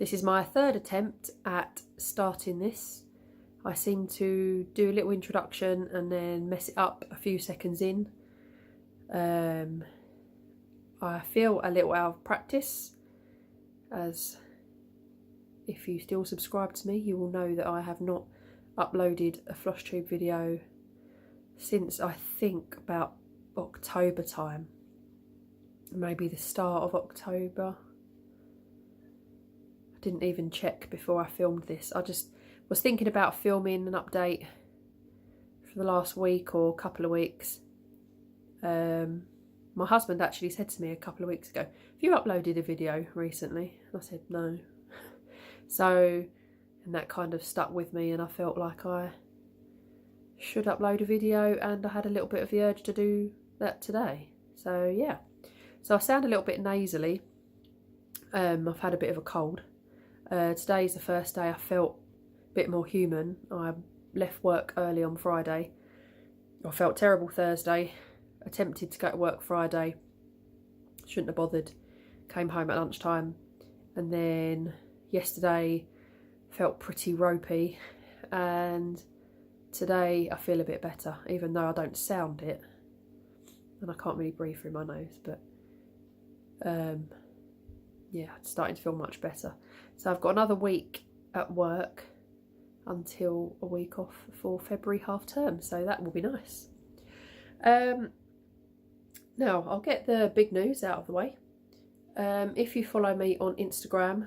This is my third attempt at starting this. I seem to do a little introduction and then mess it up a few seconds in. I feel a little out of practice, as if you still subscribe to me, you will know that I have not uploaded a Floss Tube video since I think about October time. Maybe the start of October. I didn't even check before I filmed this. I just was thinking about filming an update for the last week or couple of weeks. My husband actually said to me a couple of weeks ago, "Have you uploaded a video recently?" And I said no. So, and that kind of stuck with me, and I felt like I should upload a video, and I had a little bit of the urge to do that today. So yeah, so I sound a little bit nasally. I've had a bit of a cold. Today's the first day I felt a bit more human. I left work early on Friday. I felt terrible Thursday. Attempted to go to work Friday. Shouldn't have bothered. Came home at lunchtime. And then yesterday felt pretty ropey. And today I feel a bit better, even though I don't sound it. And I can't really breathe through my nose. But yeah, it's starting to feel much better. So I've got another week at work until a week off for February half term, so that will be nice. Now I'll get the big news out of the way. If you follow me on Instagram,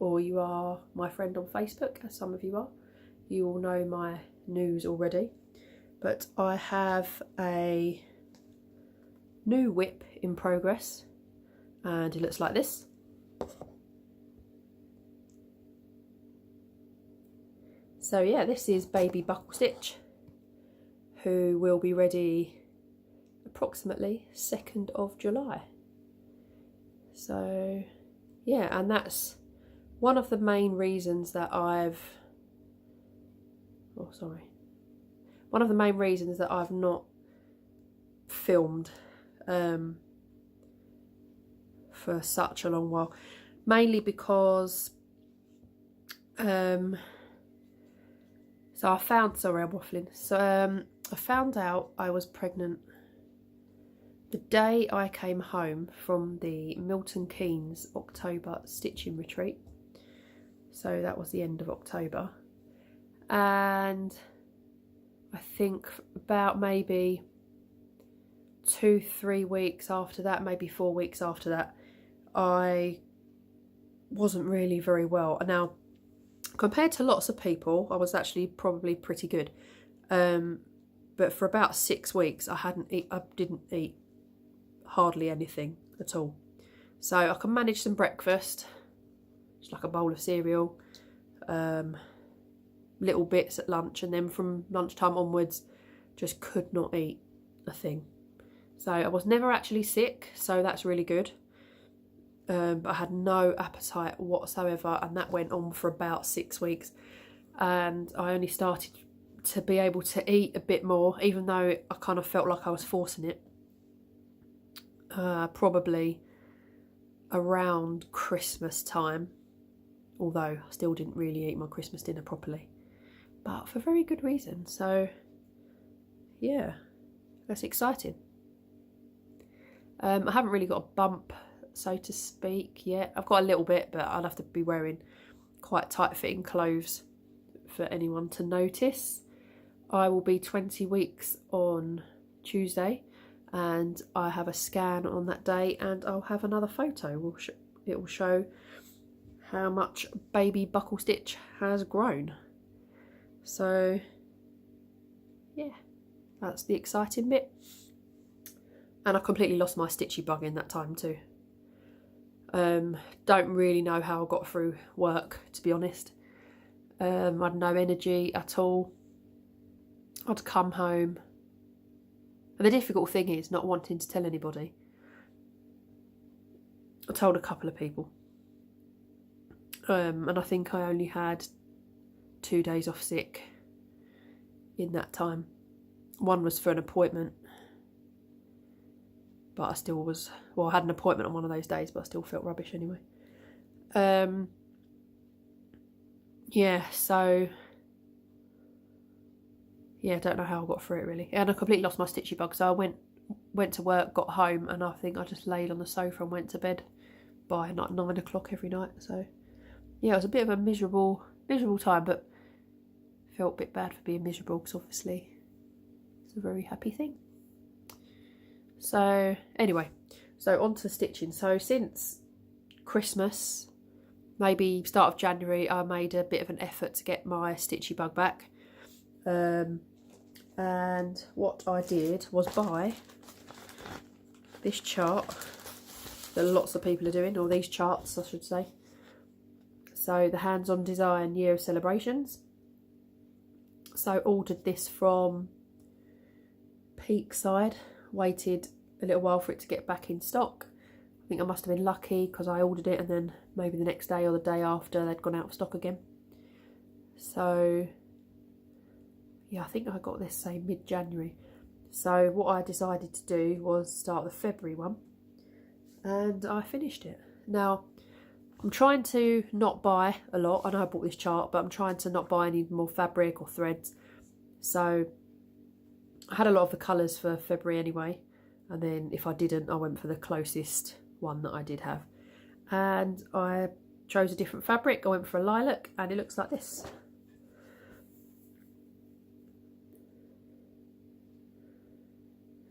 or you are my friend on Facebook, as some of you are, you will know my news already. But I have a new whip in progress, and it looks like this. So yeah, this is baby Buckle Stitch, who will be ready approximately 2nd of July. So yeah, and that's one of the main reasons that one of the main reasons that I've not filmed for such a long while, mainly because so I found, sorry I'm waffling, so I found out I was pregnant the day I came home from the Milton Keynes October stitching retreat. So that was the end of October, and I think about maybe 2-3 weeks after that, maybe 4 weeks after that, I wasn't really very well. Now, compared to lots of people, I was actually probably pretty good. But for about 6 weeks, I didn't eat hardly anything at all. So I can manage some breakfast, just like a bowl of cereal, little bits at lunch, and then from lunchtime onwards, just could not eat a thing. So I was never actually sick, so that's really good. But I had no appetite whatsoever, and that went on for about 6 weeks. And I only started to be able to eat a bit more, even though I kind of felt like I was forcing it. Probably around Christmas time, although I still didn't really eat my Christmas dinner properly, but for very good reason. So yeah, that's exciting. I haven't really got a bump, so to speak, yet. I've got a little bit, but I'll have to be wearing quite tight fitting clothes for anyone to notice. I will be 20 weeks on Tuesday, and I have a scan on that day, and I'll have another photo. It will show how much baby Buckle Stitch has grown. So yeah, that's the exciting bit. And I completely lost my stitchy bug in that time too. Don't really know how I got through work, to be honest. I had no energy at all. I'd come home, and the difficult thing is not wanting to tell anybody. I told a couple of people, and I think I only had 2 days off sick in that time. One was for an appointment, but I still was, well, I had an appointment on one of those days, but I still felt rubbish anyway. yeah, so yeah, I don't know how I got through it really. And I completely lost my stitchy bug, so I went to work, got home, and I think I just laid on the sofa and went to bed by like 9 o'clock every night. So yeah, it was a bit of a miserable time, but felt a bit bad for being miserable because obviously it's a very happy thing. So anyway, so on to stitching. So since Christmas, maybe start of January, I made a bit of an effort to get my stitchy bug back. And what I did was buy this chart that lots of people are doing, or these charts I should say. So the Hands-on Design Year of Celebrations. So ordered this from Peakside, waited a little while for it to get back in stock. I think I must have been lucky because I ordered it and then maybe the next day or the day after they'd gone out of stock again. So yeah, I think I got this, say, mid-January. So what I decided to do was start the February one, and I finished it. Now, I'm trying to not buy a lot. I know I bought this chart, but I'm trying to not buy any more fabric or threads. So I had a lot of the colours for February anyway, and then if I didn't, I went for the closest one that I did have. And I chose a different fabric. I went for a lilac, and it looks like this.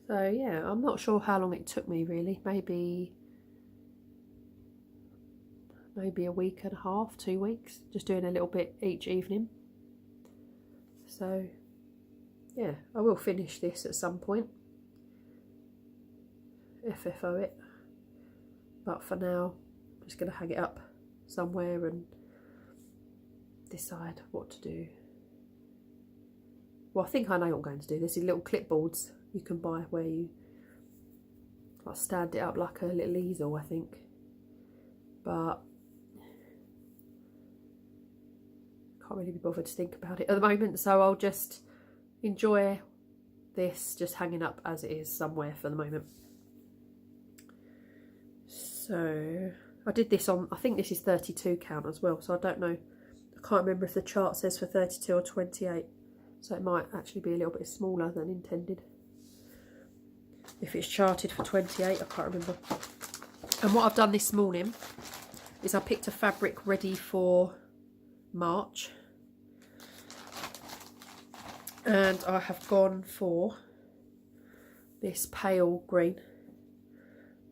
So yeah, I'm not sure how long it took me really, maybe a week and a half, 2 weeks, just doing a little bit each evening. So yeah, I will finish this at some point, FFO it, but for now I'm just going to hang it up somewhere and decide what to do. Well, I think I know what I'm going to do. There's these little clipboards you can buy where you like stand it up like a little easel, I think, but can't really be bothered to think about it at the moment, so I'll just enjoy this just hanging up as it is somewhere for the moment. So I did this on, I think this is 32 count as well, so I don't know, I can't remember if the chart says for 32 or 28, so it might actually be a little bit smaller than intended. If it's charted for 28, I can't remember. And what I've done this morning is I picked a fabric ready for March, and I have gone for this pale green.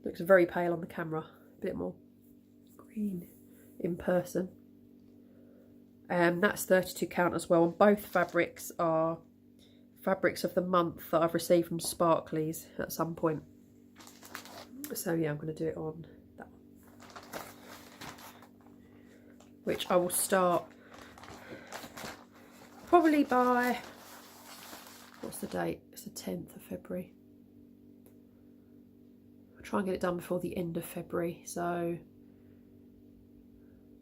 Looks very pale on the camera, a bit more green in person. That's 32 count as well, and both fabrics are fabrics of the month that I've received from Sparkleys at some point. So yeah, I'm going to do it on that one, which I will start probably by, what's the date? It's the 10th of February. I'll try and get it done before the end of February, so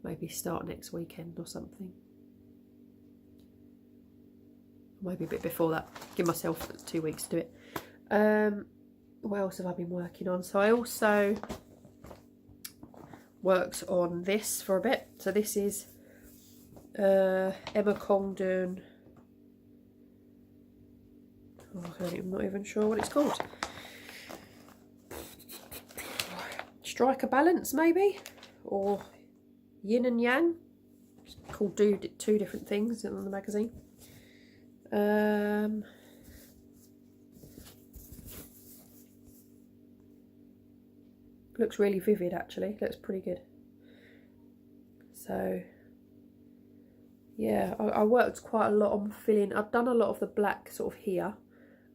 maybe start next weekend or something. Maybe a bit before that, give myself 2 weeks to do it. What else have I been working on? So I also worked on this for a bit. So this is Emma Congdon, I'm not even sure what it's called. Striker Balance maybe, or Yin and Yang. It's called two different things in the magazine. Looks really vivid actually, looks pretty good. So yeah, I worked quite a lot on filling. I've done a lot of the black sort of here,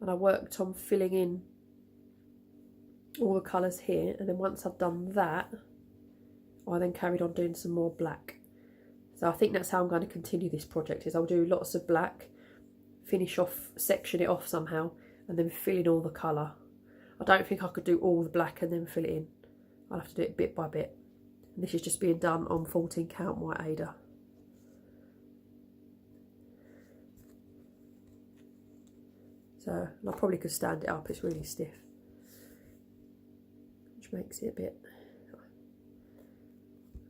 and I worked on filling in all the colours here, and then once I've done that, I then carried on doing some more black. So I think that's how I'm going to continue this project, is I'll do lots of black, finish off, section it off somehow, and then fill in all the colour. I don't think I could do all the black and then fill it in. I'll have to do it bit by bit. And this is just being done on 14 count white Aida. So I probably could stand it up, it's really stiff, which makes it a bit,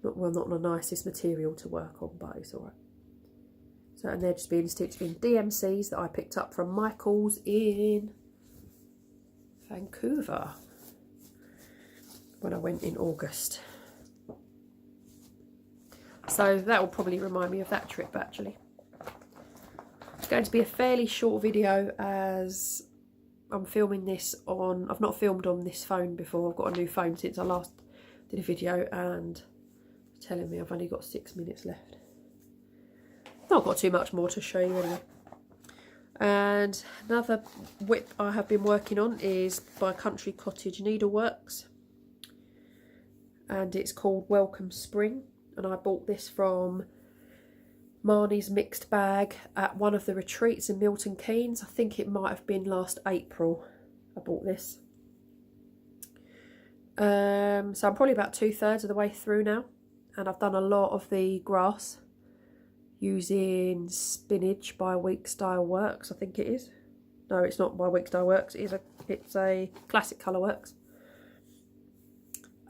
not the nicest material to work on, but it's alright. So, and they're just being stitched in DMCs that I picked up from Michael's in Vancouver when I went in August. So that will probably remind me of that trip actually. It's going to be a fairly short video as I'm filming this on, I've not filmed on this phone before. I've got a new phone since I last did a video, and it's telling me I've only got 6 minutes left. Not got too much more to show you anyway. And another whip I have been working on is by Country Cottage Needleworks, and it's called Welcome Spring, and I bought this from Marnie's mixed bag at one of the retreats in Milton Keynes. I think it might have been last April I bought this. So I'm probably about 2/3 of the way through now, and I've done a lot of the grass using Spinach by Week Style Works, I think it is. No, it's not by Week Style Works, it's a Classic Colour Works.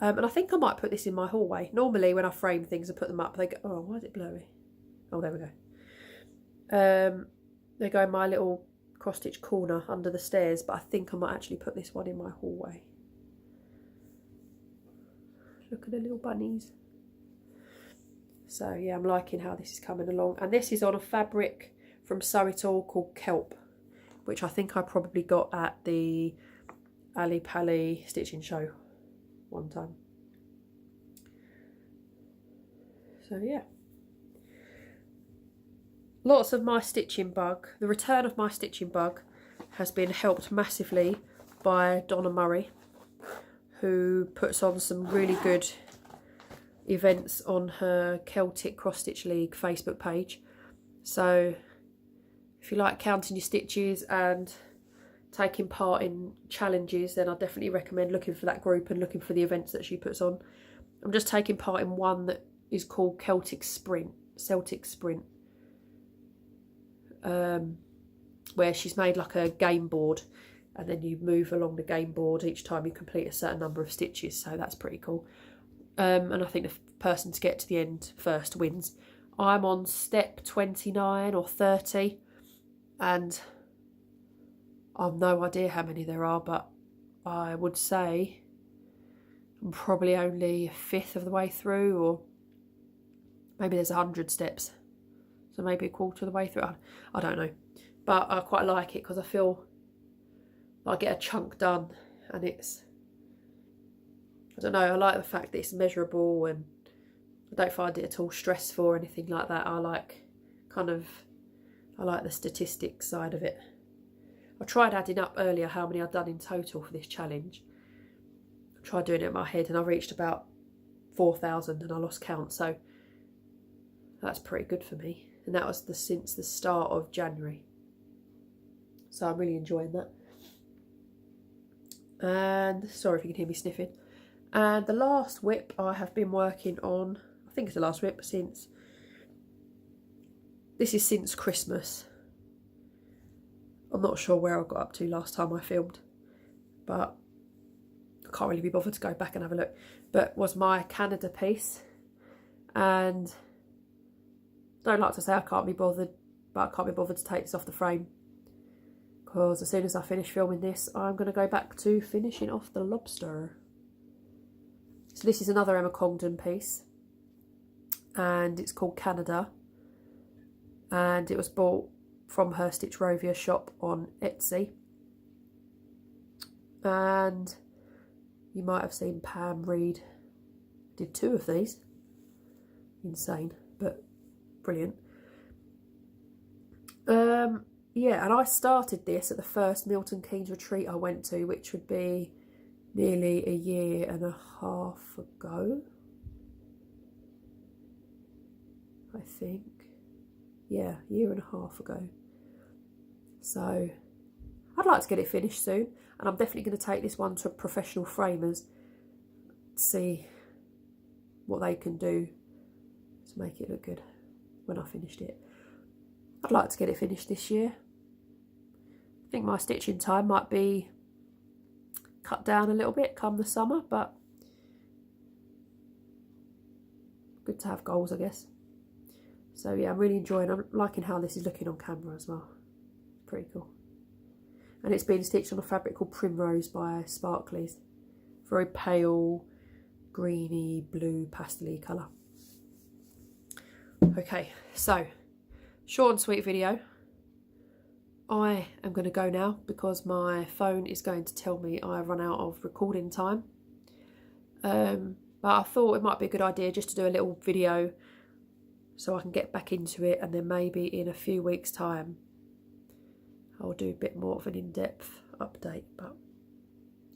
And I think I might put this in my hallway. Normally when I frame things and put them up, they go, oh, why is it blurry? Oh, there we go. They go in my little cross-stitch corner under the stairs, but I think I might actually put this one in my hallway. Look at the little bunnies. So yeah, I'm liking how this is coming along. And this is on a fabric from Sew It All called Kelp, which I think I probably got at the Ali Pali stitching show one time. So yeah. Lots of my stitching bug. The return of my stitching bug has been helped massively by Donna Murray, who puts on some really good events on her Celtic Cross Stitch League Facebook page. So if you like counting your stitches and taking part in challenges, then I definitely recommend looking for that group and looking for the events that she puts on. I'm just taking part in one that is called Celtic Sprint, where she's made like a game board, and then you move along the game board each time you complete a certain number of stitches, so that's pretty cool. And I think the person to get to the end first wins. I'm on step 29 or 30, and I've no idea how many there are, but I would say I'm probably only a fifth of the way through, or maybe there's 100 steps, so maybe a quarter of the way through. I don't know, but I quite like it because I feel like I get a chunk done, and it's, I don't know, I like the fact that it's measurable, and I don't find it at all stressful or anything like that. I like the statistics side of it. I tried adding up earlier how many I'd done in total for this challenge. I tried doing it in my head, and I reached about 4,000 and I lost count, so that's pretty good for me. And that was since the start of January. So I'm really enjoying that. And sorry if you can hear me sniffing. And the last whip I have been working on, I think it's the last whip since Christmas. I'm not sure where I got up to last time I filmed, but I can't really be bothered to go back and have a look. But was my Canada piece, and I don't like to say I can't be bothered, but I can't be bothered to take this off the frame, because as soon as I finish filming this, I'm going to go back to finishing off the lobster. So this is another Emma Congdon piece, and it's called Canada, and it was bought from her Stitch Rovia shop on Etsy. And you might have seen Pam Reed did 2 of these. Insane, but brilliant. Yeah, and I started this at the first Milton Keynes retreat I went to, which would be nearly 1.5 years ago, I think. Yeah, 1.5 years ago. So I'd like to get it finished soon, and I'm definitely going to take this one to professional framers, see what they can do to make it look good when I finished it. I'd like to get it finished this year. I think my stitching time might be cut down a little bit come the summer, but good to have goals, I guess. So yeah, I'm really enjoying it. I'm liking how this is looking on camera as well. Pretty cool. And it's been stitched on a fabric called Primrose by Sparklies. Very pale, greeny, blue, pastel-y colour. Okay, so short and sweet video. I am going to go now because my phone is going to tell me I run out of recording time. But I thought it might be a good idea just to do a little video so I can get back into it, and then maybe in a few weeks' time I'll do a bit more of an in-depth update. But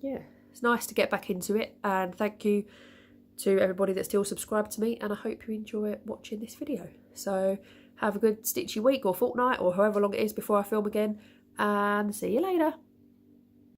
yeah, it's nice to get back into it, and thank you to everybody that's still subscribed to me, and I hope you enjoy watching this video. So have a good stitchy week or fortnight or however long it is before I film again, and see you later.